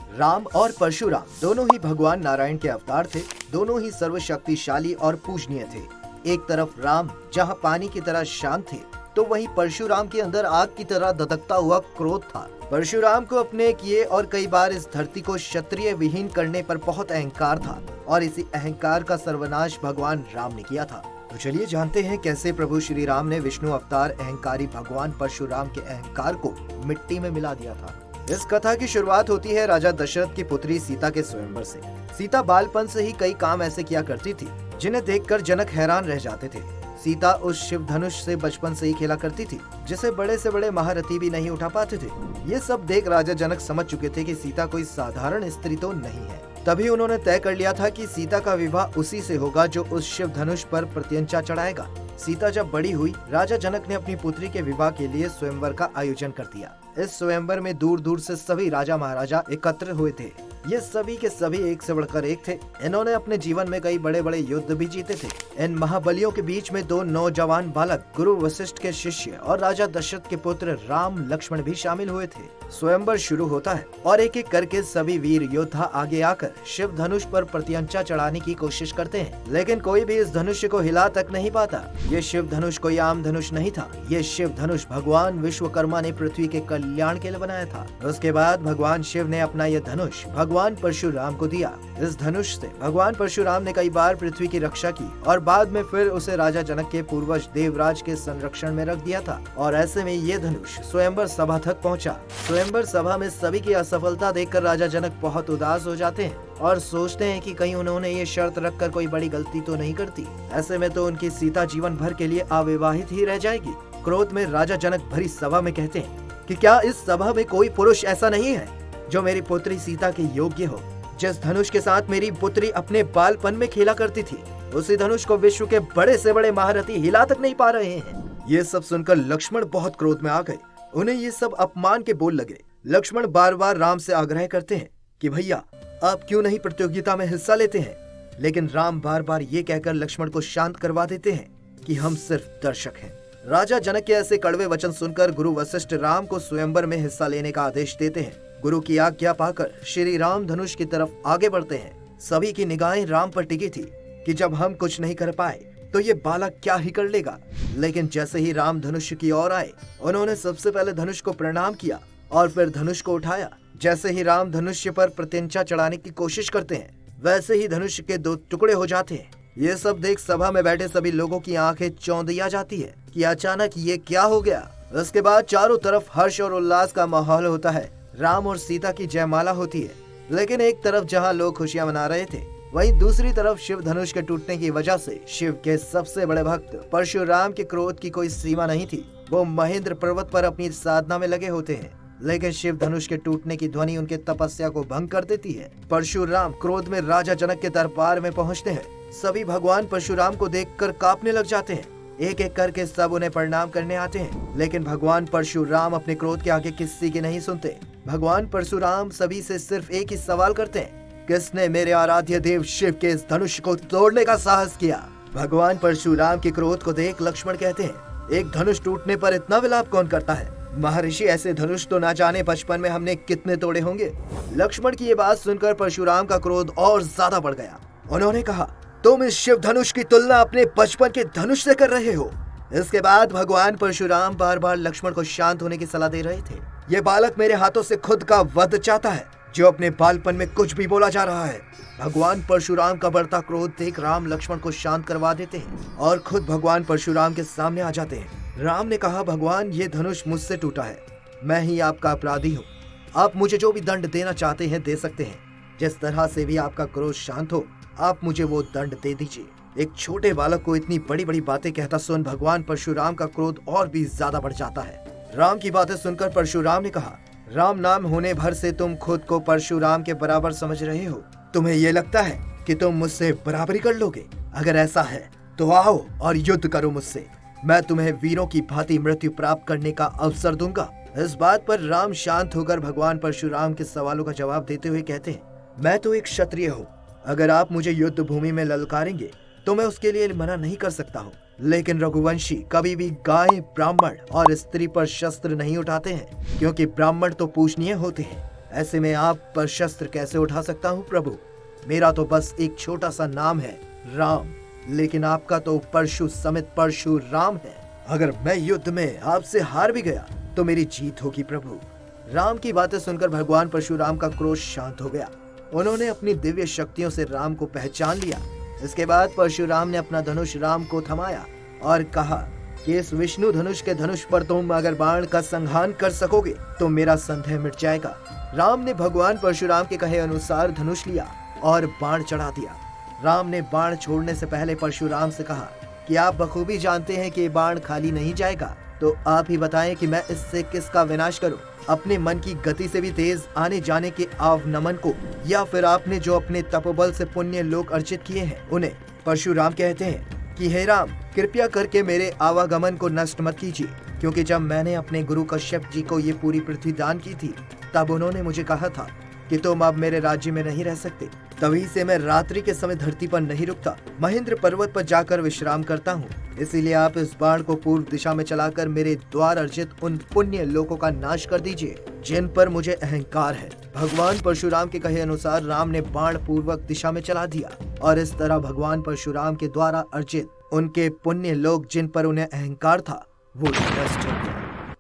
राम और परशुराम दोनों ही भगवान नारायण के अवतार थे। दोनों ही सर्वशक्तिशाली और पूजनीय थे। एक तरफ राम जहां पानी की तरह शांत थे, तो वहीं परशुराम के अंदर आग की तरह धधकता हुआ क्रोध था। परशुराम को अपने किए और कई बार इस धरती को क्षत्रिय विहीन करने पर बहुत अहंकार था और इसी अहंकार का सर्वनाश भगवान राम ने किया था। तो चलिए जानते हैं कैसे प्रभु श्री राम ने विष्णु अवतार अहंकारी भगवान परशुराम के अहंकार को मिट्टी में मिला दिया था। इस कथा की शुरुआत होती है राजा दशरथ की पुत्री सीता के स्वयंवर से। सीता बालपन से ही कई काम ऐसे किया करती थी जिन्हें देखकर जनक हैरान रह जाते थे। सीता उस शिव धनुष से बचपन से ही खेला करती थी जिसे बड़े से बड़े महारथी भी नहीं उठा पाते थे। ये सब देख राजा जनक समझ चुके थे कि सीता कोई साधारण स्त्री तो नहीं है। तभी उन्होंने तय कर लिया था कि सीता का विवाह उसी से होगा जो उस शिव धनुष पर प्रत्यंचा चढ़ाएगा। सीता जब बड़ी हुई, राजा जनक ने अपनी पुत्री के विवाह के लिए स्वयंवर का आयोजन कर दिया। इस स्वयंवर में दूर दूर से सभी राजा महाराजा एकत्र हुए थे। ये सभी के सभी एक से बढ़कर एक थे। इन्होंने अपने जीवन में कई बड़े बड़े युद्ध भी जीते थे। इन महाबलियों के बीच में दो नौजवान बालक गुरु वशिष्ठ के शिष्य और राजा दशरथ के पुत्र राम लक्ष्मण भी शामिल हुए थे। स्वयंवर शुरू होता है और एक एक करके सभी वीर योद्धा आगे आकर शिव धनुष पर प्रत्यंचा चढ़ाने की कोशिश करते हैं, लेकिन कोई भी इस धनुष को हिला तक नहीं पाता। ये शिव धनुष कोई आम धनुष नहीं था। ये शिव धनुष भगवान विश्वकर्मा ने पृथ्वी के कल्याण के लिए बनाया था। उसके बाद भगवान शिव ने अपना यह धनुष भगवान परशुराम को दिया। इस धनुष से भगवान परशुराम ने कई बार पृथ्वी की रक्षा की और बाद में फिर उसे राजा जनक के पूर्वज देवराज के संरक्षण में रख दिया था। और ऐसे में ये धनुष स्वयंवर सभा तक पहुंचा। स्वयंवर सभा में सभी की असफलता देखकर राजा जनक बहुत उदास हो जाते हैं और सोचते हैं कि कहीं उन्होंने ये शर्त रखकर कोई बड़ी गलती तो नहीं करती। ऐसे में तो उनकी सीता जीवन भर के लिए अविवाहित ही रह जाएगी। क्रोध में राजा जनक भरी सभा में कहते हैं कि क्या इस सभा में कोई पुरुष ऐसा नहीं है जो मेरी पुत्री सीता के योग्य हो। जिस धनुष के साथ मेरी पुत्री अपने बालपन में खेला करती थी, उसी धनुष को विश्व के बड़े से बड़े महारथी हिला तक नहीं पा रहे हैं। ये सब सुनकर लक्ष्मण बहुत क्रोध में आ गए। उन्हें ये सब अपमान के बोल लगे। लक्ष्मण बार बार राम से आग्रह करते हैं कि भैया आप क्यों नहीं प्रतियोगिता में हिस्सा लेते हैं, लेकिन राम बार बार ये कहकर लक्ष्मण को शांत करवा देते हैं कि हम सिर्फ दर्शक हैं। राजा जनक के ऐसे कड़वे वचन सुनकर गुरु वशिष्ठ राम को स्वयंवर में हिस्सा लेने का आदेश देते हैं। गुरु की आज्ञा पाकर श्री राम धनुष की तरफ आगे बढ़ते हैं। सभी की निगाहें राम पर टिकी थी कि जब हम कुछ नहीं कर पाए तो ये बालक क्या ही कर लेगा। लेकिन जैसे ही राम धनुष की ओर आए, उन्होंने सबसे पहले धनुष को प्रणाम किया और फिर धनुष को उठाया। जैसे ही राम धनुष पर प्रत्यंचा चढ़ाने की कोशिश करते हैं, वैसे ही धनुष के दो टुकड़े हो जाते हैं। ये सब देख सभा में बैठे सभी लोगों की आंखें चौंधिया जाती है कि अचानक ये क्या हो गया। उसके बाद चारों तरफ हर्ष और उल्लास का माहौल होता है। राम और सीता की जयमाला होती है, लेकिन एक तरफ जहां लोग खुशियां मना रहे थे, वहीं दूसरी तरफ शिव धनुष के टूटने की वजह से शिव के सबसे बड़े भक्त परशुराम के क्रोध की कोई सीमा नहीं थी। वो महेंद्र पर्वत पर अपनी साधना में लगे होते हैं, लेकिन शिव धनुष के टूटने की ध्वनि उनके तपस्या को भंग कर देती है। परशुराम क्रोध में राजा जनक के दरबार में पहुंचते हैं। सभी भगवान परशुराम को देखकर कांपने लग जाते हैं। एक एक करके सब उन्हें प्रणाम करने आते हैं, लेकिन भगवान परशुराम अपने क्रोध के आगे किसी की नहीं सुनते। भगवान परशुराम सभी से सिर्फ एक ही सवाल करते हैं, किसने मेरे आराध्य देव शिव के इस धनुष को तोड़ने का साहस किया। भगवान परशुराम के क्रोध को देख लक्ष्मण कहते हैं, एक धनुष टूटने पर इतना विलाप कौन करता है। महर्षि ऐसे धनुष तो ना जाने बचपन में हमने कितने तोड़े होंगे। लक्ष्मण की ये बात सुनकर परशुराम का क्रोध और ज्यादा बढ़ गया। उन्होंने कहा, तुम इस शिव धनुष की तुलना अपने बचपन के धनुष से कर रहे हो। इसके बाद भगवान परशुराम बार बार लक्ष्मण को शांत होने की सलाह दे रहे थे। ये बालक मेरे हाथों से खुद का वध चाहता है, जो अपने बालपन में कुछ भी बोला जा रहा है। भगवान परशुराम का बढ़ता क्रोध देख राम लक्ष्मण को शांत करवा देते हैं और खुद भगवान परशुराम के सामने आ जाते हैं। राम ने कहा, भगवान ये धनुष मुझसे टूटा है, मैं ही आपका अपराधी हूँ। आप मुझे जो भी दंड देना चाहते हैं दे सकते हैं। जिस तरह से भी आपका क्रोध शांत हो, आप मुझे वो दंड दे दीजिए। एक छोटे बालक को इतनी बड़ी बड़ी बातें कहता सुन भगवान परशुराम का क्रोध और भी ज्यादा बढ़ जाता है। राम की बातें सुनकर परशुराम ने कहा, राम नाम होने भर से तुम खुद को परशुराम के बराबर समझ रहे हो। तुम्हें ये लगता है कि तुम मुझसे बराबरी कर लोगे? अगर ऐसा है तो आओ और युद्ध करो मुझसे। मैं तुम्हें वीरों की भांति मृत्यु प्राप्त करने का अवसर दूंगा। इस बात पर राम शांत होकर भगवान परशुराम के सवालों का जवाब देते हुए कहते हैं, मैं तो एक क्षत्रिय हूँ। अगर आप मुझे युद्ध भूमि में ललकारेंगे तो मैं उसके लिए मना नहीं कर सकता हूँ, लेकिन रघुवंशी कभी भी गाय, ब्राह्मण और स्त्री पर शस्त्र नहीं उठाते हैं, क्योंकि ब्राह्मण तो पूजनीय होते हैं। ऐसे में आप पर शस्त्र कैसे उठा सकता हूँ प्रभु? मेरा तो बस एक छोटा सा नाम है, राम, लेकिन आपका तो परशु समेत परशुराम है। अगर मैं युद्ध में आपसे हार भी गया तो मेरी जीत होगी प्रभु। राम की बातें सुनकर भगवान परशुराम का क्रोध शांत हो गया। उन्होंने अपनी दिव्य शक्तियों से राम को पहचान लिया। इसके बाद परशुराम ने अपना धनुष राम को थमाया और कहा कि इस विष्णु धनुष के धनुष पर तुम अगर बाण का संहार कर सकोगे तो मेरा संदेह मिट जाएगा। राम ने भगवान परशुराम के कहे अनुसार धनुष लिया और बाण चढ़ा दिया। राम ने बाण छोड़ने से पहले परशुराम से कहा कि आप बखूबी जानते हैं कि बाण खाली नहीं जाएगा, तो आप ही बताएं कि मैं इससे किसका विनाश करूं, अपने मन की गति से भी तेज आने जाने के आवागमन को, या फिर आपने जो अपने तपोबल से पुण्य लोक अर्जित किए हैं उन्हें। परशुराम कहते हैं कि हे राम, कृपया करके मेरे आवागमन को नष्ट मत कीजिए, क्योंकि जब मैंने अपने गुरु कश्यप जी को ये पूरी पृथ्वी दान की थी तब उन्होंने मुझे कहा था कि तुम अब मेरे राज्य में नहीं रह सकते। तभी से मैं रात्रि के समय धरती पर नहीं रुकता, महेंद्र पर्वत पर जाकर विश्राम करता हूँ। इसीलिए आप इस बाण को पूर्व दिशा में चलाकर मेरे द्वार अर्जित उन पुण्य लोकों का नाश कर दीजिए जिन पर मुझे अहंकार है। भगवान परशुराम के कहे अनुसार राम ने बाण पूर्वक दिशा में चला दिया और इस तरह भगवान परशुराम के द्वारा अर्जित उनके पुण्य लोक जिन पर उन्हें अहंकार था वो नष्ट